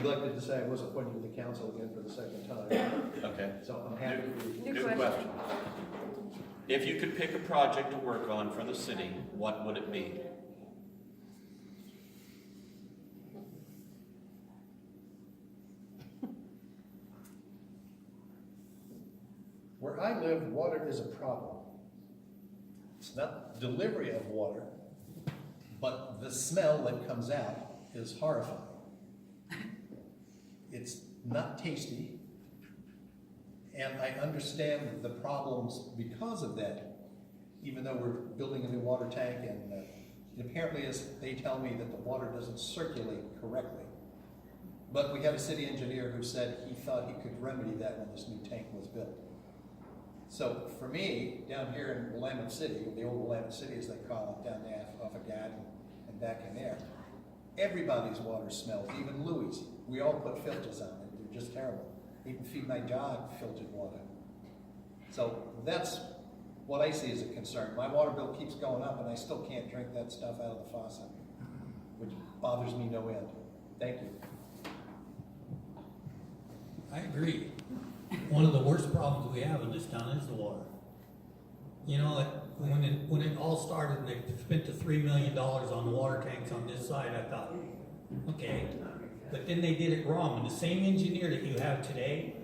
neglected to say I was appointed to the council again for the second time. Okay. So I'm happy to be. New question. If you could pick a project to work on for the city, what would it be? Where I live, water is a problem. It's not delivery of water, but the smell that comes out is horrifying. It's not tasty, and I understand the problems because of that, even though we're building a new water tank, and apparently as they tell me that the water doesn't circulate correctly. But we had a city engineer who said he thought he could remedy that when this new tank was built. So for me, down here in Willamette City, the old Willamette City as they call it, down there off of Gad and back in there, everybody's water smells, even Louis. We all put filters on it, they're just terrible. Even feed my dog filtered water. So that's what I see as a concern. My water bill keeps going up and I still can't drink that stuff out of the faucet, which bothers me no end. Thank you. I agree. One of the worst problems we have in this town is the water. You know, when it all started and they spent the $3 million on the water tanks on this side, I thought, okay. But then they did it wrong. And the same engineer that you have today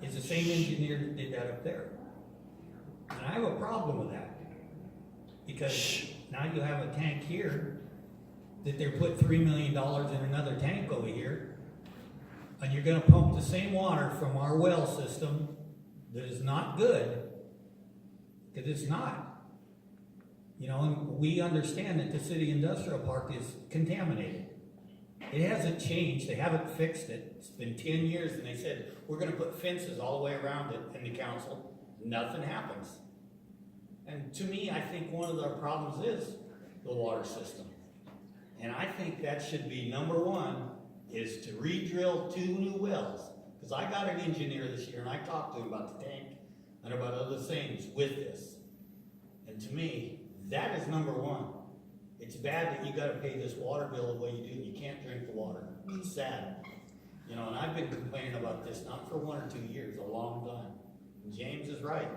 is the same engineer that did that up there. And I have a problem with that. Because now you have a tank here that they're putting $3 million in another tank over here. And you're going to pump the same water from our well system that is not good, because it's not. You know, and we understand that the city industrial park is contaminated. It hasn't changed. They haven't fixed it. It's been 10 years, and they said, we're going to put fences all the way around it in the council. Nothing happens. And to me, I think one of the problems is the water system. And I think that should be number one, is to re-drill 2 new wells. Because I got an engineer this year and I talked to him about the tank and about other things with this. And to me, that is number one. It's bad that you gotta pay this water bill the way you do and you can't drink the water. It's sad. You know, and I've been complaining about this not for 1 or 2 years, a long time. And James is right.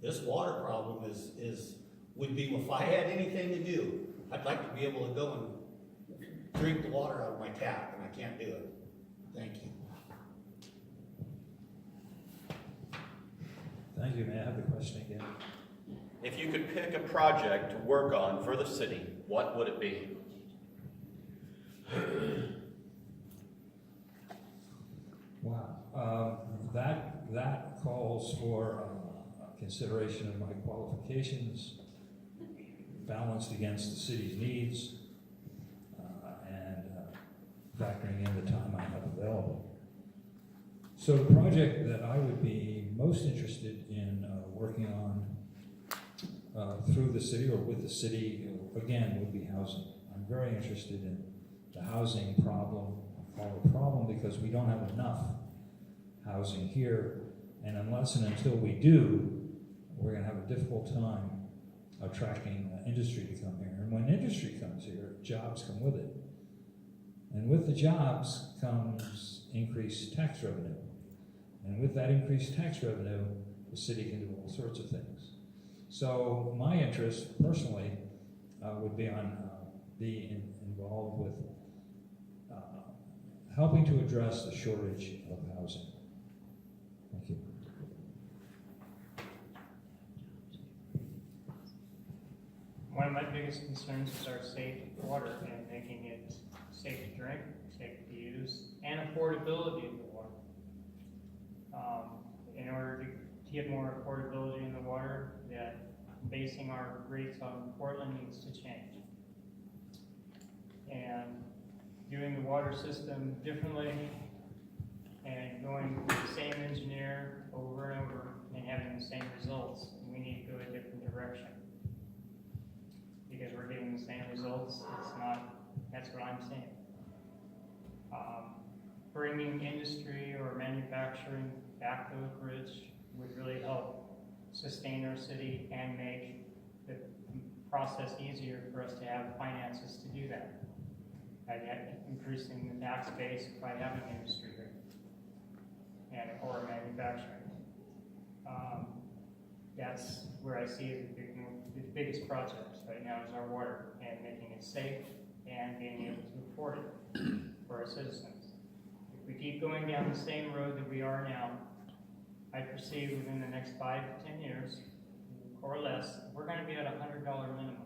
This water problem would be, if I had anything to do, I'd like to be able to go and drink the water out of my tap, and I can't do it. Thank you. Thank you. May I have the question again? If you could pick a project to work on for the city, what would it be? Wow. That calls for consideration of my qualifications, balanced against the city's needs, factoring in the time I have available. So the project that I would be most interested in working on through the city or with the city, again, would be housing. I'm very interested in the housing problem. I call it a problem because we don't have enough housing here, and unless and until we do, we're going to have a difficult time attracting industry to come here. And when industry comes here, jobs come with it. And with the jobs comes increased tax revenue. And with that increased tax revenue, the city can do all sorts of things. So my interest, personally, would be on being involved with helping to address the shortage of housing. Thank you. One of my biggest concerns is our safe water and making it safe to drink, safe to use, and affordability of the water. In order to get more affordability in the water, that basing our rates on Portland needs to change. And doing the water system differently and going with the same engineer over and over and having the same results, we need to go a different direction. Because we're getting the same results, it's not, that's what I'm saying. Bringing industry or manufacturing back to Oakridge would really help sustain our city and make the process easier for us to have finances to do that. by increasing the tax base by having industry here or manufacturing. That's where I see the biggest project right now is our water and making it safe and being able to afford it for our citizens. If we keep going down the same road that we are now, I perceive within the next 5 to 10 years or less, we're going to be at $100 minimum.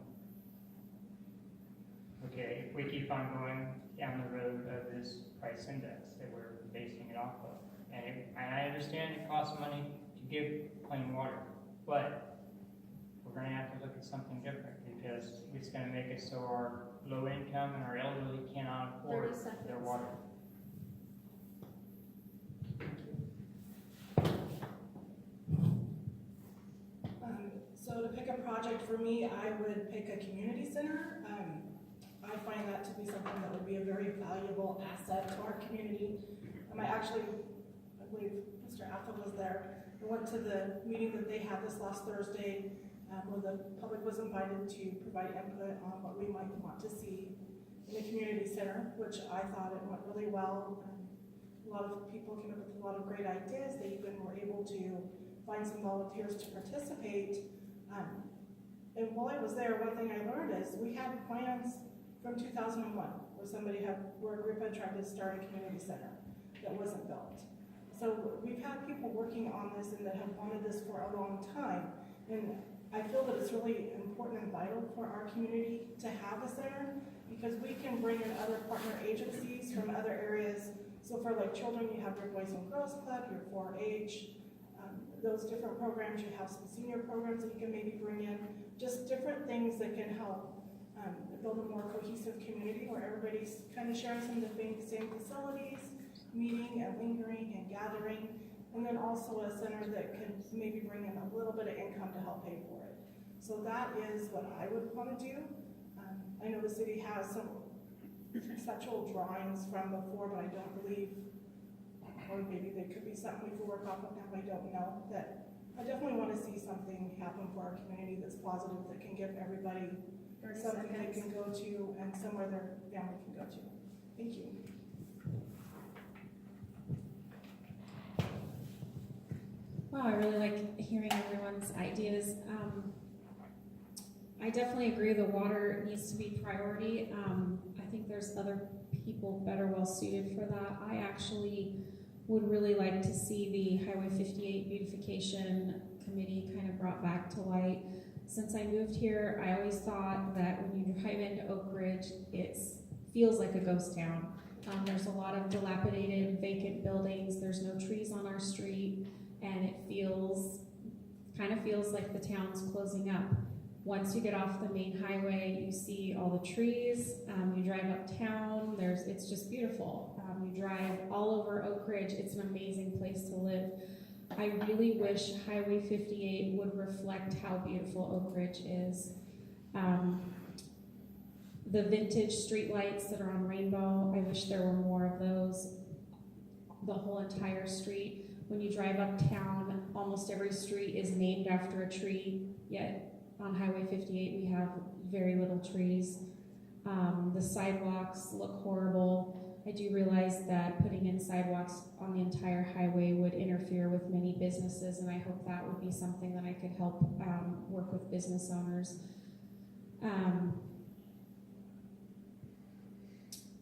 Okay, if we keep on going down the road of this price index that we're basing it off of. And I understand it costs money to give clean water, but we're going to have to look at something different because it's going to make it so our low income and our elderly cannot afford 30 seconds. their water. So to pick a project for me, I would pick a community center. I find that to be something that would be a very valuable asset to our community. I believe Mr. Atha was there. I went to the meeting that they had this last Thursday, where the public was invited to provide input on what we might want to see in the community center, which I thought it went really well. A lot of people came up with a lot of great ideas. They even were able to find some volunteers to participate. And while I was there, one thing I learned is we had plans from 2001 where a group had tried to start a community center that wasn't built. So we've had people working on this and that have wanted this for a long time. And I feel that it's really important and vital for our community to have a center because we can bring in other partner agencies from other areas. So for like children, you have your Boys and Girls Club, your 4-H, those different programs. You have some senior programs that you can maybe bring in, just different things that can help build a more cohesive community where everybody's kind of sharing some of the same facilities, meeting and lingering and gathering, and then also a center that can maybe bring in a little bit of income to help pay for it. So that is what I would want to do. I know the city has some conceptual drawings from before, but I don't believe, or maybe they could be something we could work off of now, I don't know. That I definitely want to see something happen for our community that's positive, that can give everybody 30 something they seconds. can go to and somewhere their family can go to. Thank you. Wow, I really like hearing everyone's ideas. I definitely agree the water needs to be priority. I think there's other people better well suited for that. I actually would really like to see the Highway 58 beautification committee kind of brought back to light. Since I moved here, I always thought that when you drive into Oakridge, it feels like a ghost town. There's a lot of dilapidated, vacant buildings. There's no trees on our street, and it kind of feels like the town's closing up. Once you get off the main highway, you see all the trees. You drive uptown. It's just beautiful. You drive all over Oakridge. It's an amazing place to live. I really wish Highway 58 would reflect how beautiful Oakridge is. The vintage streetlights that are on Rainbow, I wish there were more of those. The whole entire street. When you drive uptown, almost every street is named after a tree, yet on Highway 58 we have very little trees. The sidewalks look horrible. I do realize that putting in sidewalks on the entire highway would interfere with many businesses, and I hope that would be something that I could help work with business owners.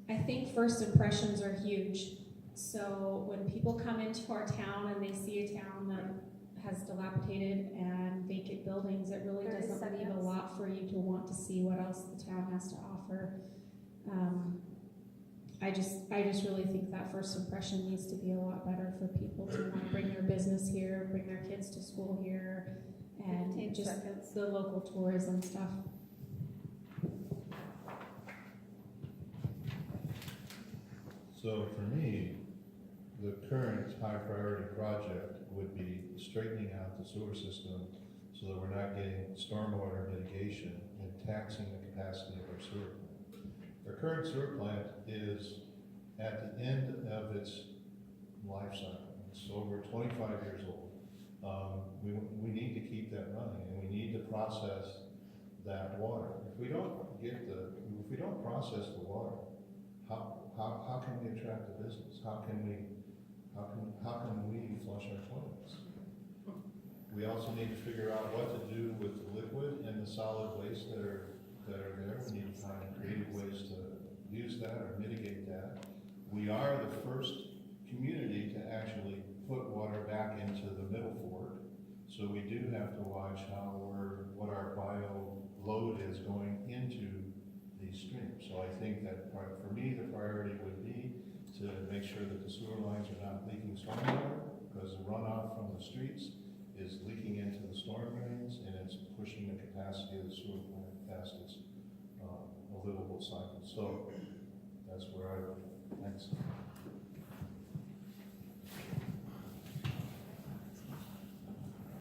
I think first impressions are huge. So when people come into our town and they see a town that has dilapidated and vacant buildings, it really 30 doesn't leave a seconds. lot for you to want to see what else the town has to offer. I just really think that first impression needs to be a lot better for people to want to bring their business here, bring their kids to school here, 15 and just seconds. the local tourism stuff. So for me, the current high priority project would be straightening out the sewer system so that we're not getting stormwater mitigation and taxing the capacity of our sewer plant. Our current sewer plant is at the end of its life cycle. It's over 25 years old. We need to keep that running, and we need to process that water. If we don't process the water, how can we attract the business? How can we flush our toilets? We also need to figure out what to do with the liquid and the solid waste that are there. We need to find creative ways to use that or mitigate that. We are the first community to actually put water back into the Middle Fork, so we do have to watch what our bio load is going into these streams. So I think that for me, the priority would be to make sure that the sewer lines are not leaking stormwater, because the runoff from the streets is leaking into the storm drains, and it's pushing the capacity of the sewer plant past its livable cycle. So that's where I would, thanks.